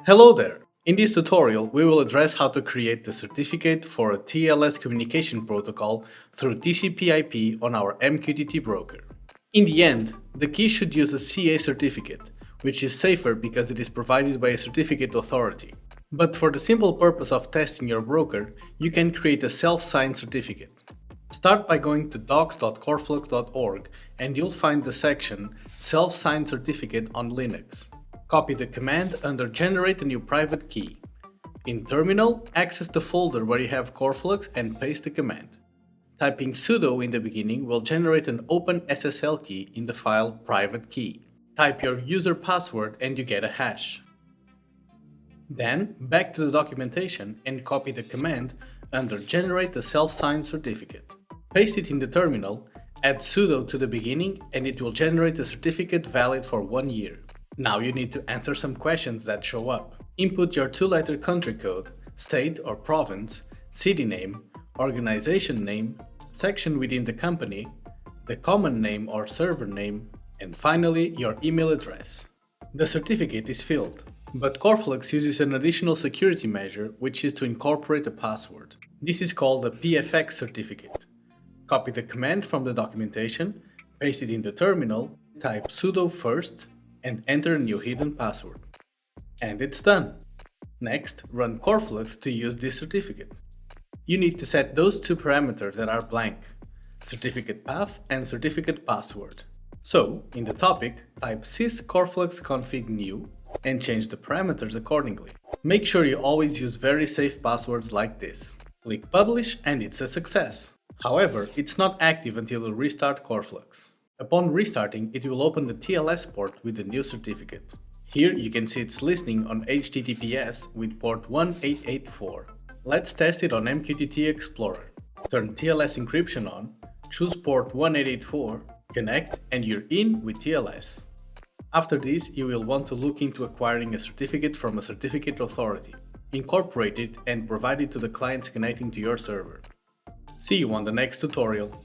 Hello there! In this tutorial, we will address how to create the certificate for a TLS communication protocol through TCP/IP on our MQTT broker. In the end, the key should use a CA certificate, which is safer because it is provided by a certificate authority. But for the simple purpose of testing your broker, you can create a self-signed certificate. Start by going to docs.coreflux.org and you'll find the section Self-Signed Certificate on Linux. Copy the command under Generate a new private key. In Terminal, access the folder where you have Coreflux and paste the command. Typing sudo in the beginning will generate an open SSL key in the file private key. Type your user password and you get a hash. Then, back to the documentation and copy the command under Generate the self-signed certificate. Paste it in the terminal, add sudo to the beginning and it will generate a certificate valid for 1 year. Now you need to answer some questions that show up. Input your 2-letter country code, state or province, city name, organization name, section within the company, the common name or server name, and finally your email address. The certificate is filled, but Coreflux uses an additional security measure which is to incorporate a password. This is called a PFX certificate. Copy the command from the documentation, paste it in the terminal, type sudo first, and enter a new hidden password. And it's done! Next, run Coreflux to use this certificate. You need to set those two parameters that are blank, certificate path and certificate password. So, in the topic, type sys coreflux config new and change the parameters accordingly. Make sure you always use very safe passwords like this. Click publish and it's a success. However, it's not active until you restart Coreflux. Upon restarting, it will open the TLS port with the new certificate. Here you can see it's listening on HTTPS with port 1884. Let's test it on MQTT Explorer. Turn TLS encryption on, choose port 1884, connect, and you're in with TLS. After this, you will want to look into acquiring a certificate from a certificate authority. Incorporate it and provide it to the clients connecting to your server. See you on the next tutorial.